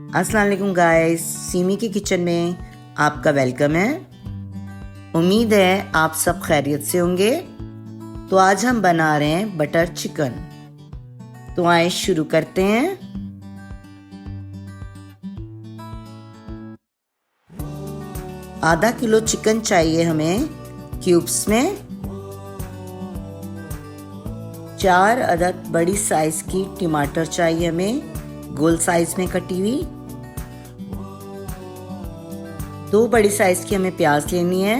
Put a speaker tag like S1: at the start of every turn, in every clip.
S1: अस्सलाम वालेकुम guys, semi की किचन में आपका वेलकम है। उम्मीद है आप सब खैरियत से होंगे। तो आज हम बना रहे हैं बटर चिकन। तो आइए शुरू करते हैं। आधा किलो चिकन चाहिए हमें क्यूब्स में। 4 अदद बड़ी साइज की टमाटर चाहिए हमें, गोल साइज में कटी हुई। 2 बड़ी साइज की हमें प्याज लेनी है।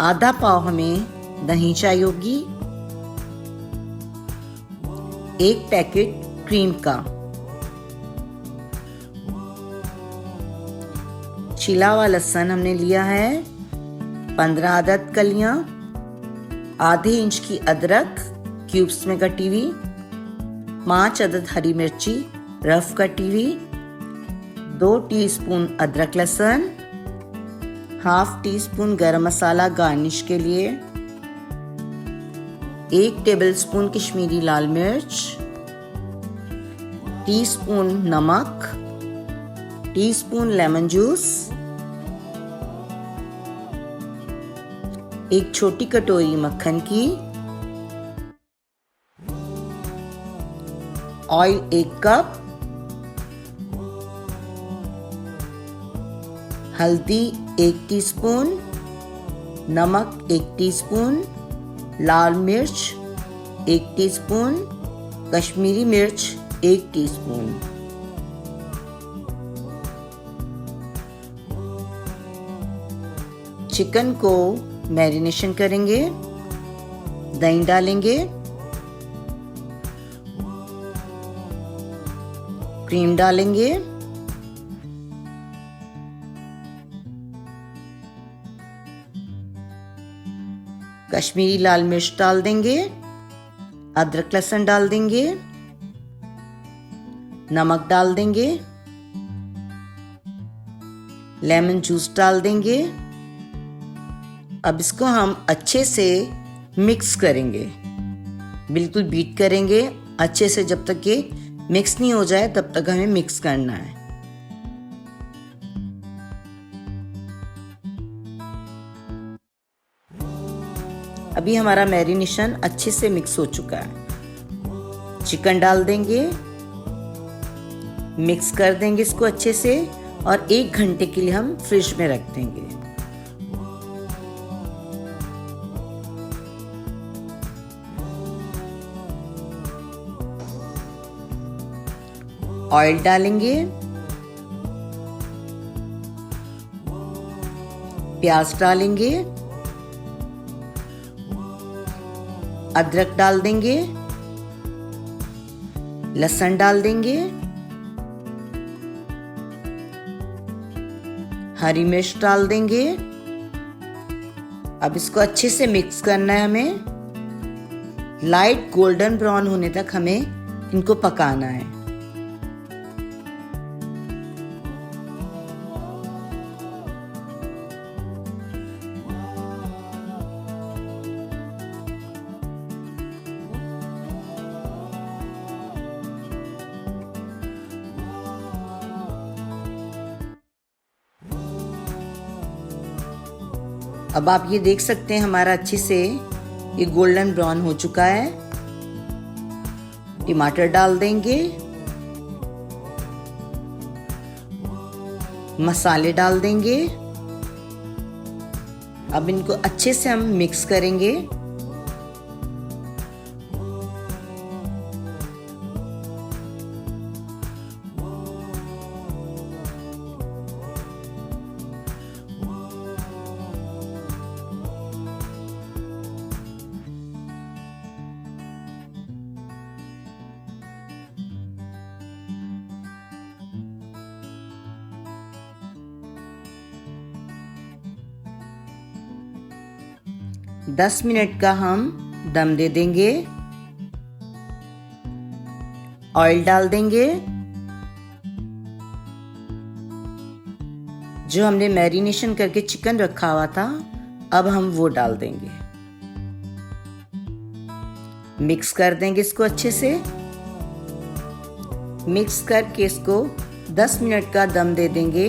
S1: आधा पाव हमें दही चाहिए होगी। 1 पैकेट क्रीम का। छिला हुआ लहसुन हमने लिया है 15 अदद कलियां। आधे इंच की अदरक क्यूब्स में कटी हुई। 5 अदद हरी मिर्ची रफ कटी हुई। 2 टीस्पून अदरक लहसुन। हाफ टी स्पून गरम मसाला गार्निश के लिए। 1 टेबलस्पून कश्मीरी लाल मिर्च। टीस्पून नमक। Teaspoon lemon juice. 1 छोटी कटोरी मक्खन की। Oil 1 cup. हल्दी 1 टीस्पून। नमक 1 टीस्पून। लाल मिर्च 1 टीस्पून। कश्मीरी मिर्च 1 टीस्पून। चिकन को मैरिनेशन करेंगे। दही डालेंगे। क्रीम डालेंगे। कश्मीरी लाल मिर्च डाल देंगे। अदरक लहसुन डाल देंगे। नमक डाल देंगे। लेमन जूस डाल देंगे। अब इसको हम अच्छे से मिक्स करेंगे, बिल्कुल बीट करेंगे अच्छे से। जब तक ये मिक्स नहीं हो जाए तब तक हमें मिक्स करना है। अभी हमारा मैरिनेशन अच्छे से मिक्स हो चुका है। चिकन डाल देंगे, मिक्स कर देंगे इसको अच्छे से और 1 घंटे के लिए हम फ्रिज में रख देंगे। ऑयल डालेंगे। प्याज डालेंगे। अदरक डाल देंगे। लहसुन डाल देंगे। हरी मिर्च डाल देंगे। अब इसको अच्छे से मिक्स करना है हमें। लाइट गोल्डन ब्राउन होने तक हमें इनको पकाना है। अब आप ये देख सकते हैं हमारा अच्छे से ये गोल्डन ब्राउन हो चुका है। टमाटर डाल देंगे। मसाले डाल देंगे। अब इनको अच्छे से हम मिक्स करेंगे। दस मिनट का हम दम दे देंगे। ऑयल डाल देंगे। जो हमने मैरिनेशन करके चिकन रखा हुआ था अब हम वो डाल देंगे। मिक्स कर देंगे इसको अच्छे से। मिक्स करके इसको 10 मिनट का दम दे देंगे।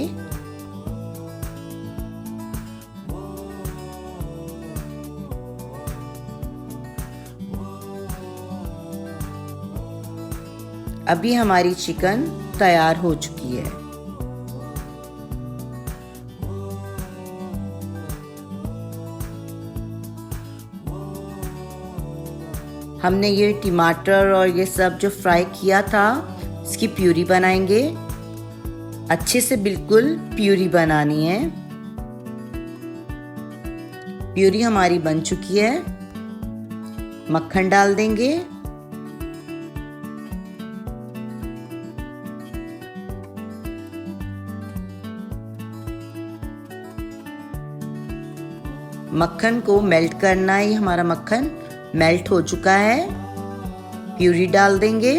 S1: अभी हमारी चिकन तैयार हो चुकी है। हमने ये टमाटर और ये सब जो फ्राई किया था इसकी प्यूरी बनाएंगे। अच्छे से बिल्कुल प्यूरी बनानी है। प्यूरी हमारी बन चुकी है। मक्खन डाल देंगे। मक्खन को मेल्ट करना है। हमारा मक्खन मेल्ट हो चुका है। प्यूरी डाल देंगे।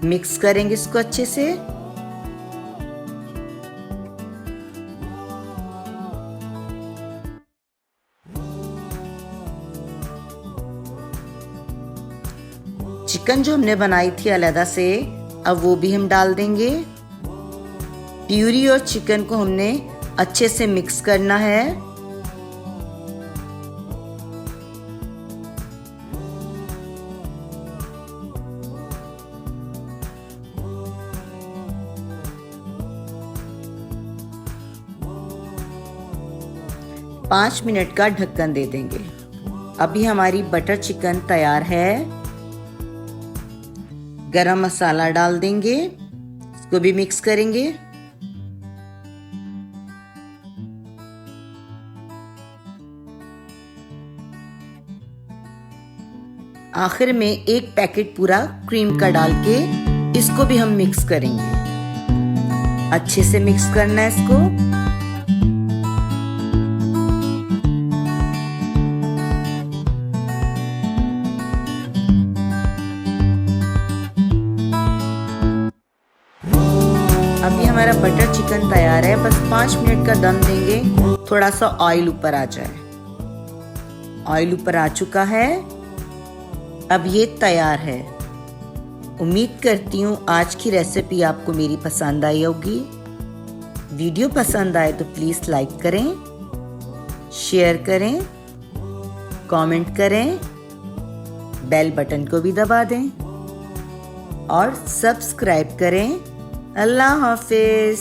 S1: मिक्स करेंगे इसको अच्छे से। चिकन जो हमने बनाई थी अलग से, अब वो भी हम डाल देंगे। प्यूरी और चिकन को हमने अच्छे से मिक्स करना है। पाँच मिनट का ढक्कन दे देंगे। अभी हमारी बटर चिकन तैयार है। गरम मसाला डाल देंगे। इसको भी मिक्स करेंगे। आखिर में एक पैकेट पूरा क्रीम का डाल के इसको भी हम मिक्स करेंगे। अच्छे से मिक्स करना है इसको। अभी हमारा बटर चिकन तैयार है। बस 5 मिनट का दम देंगे। थोड़ा सा ऑयल ऊपर आ जाए। ऑयल ऊपर आ चुका है। अब ये तैयार है। उम्मीद करती हूँ आज की रेसिपी आपको मेरी पसंद आई होगी। वीडियो पसंद आए तो प्लीज लाइक करें, शेयर करें, कमेंट करें, बेल बटन को भी दबा दें और सब्सक्राइब करें। अल्लाह हाफिज।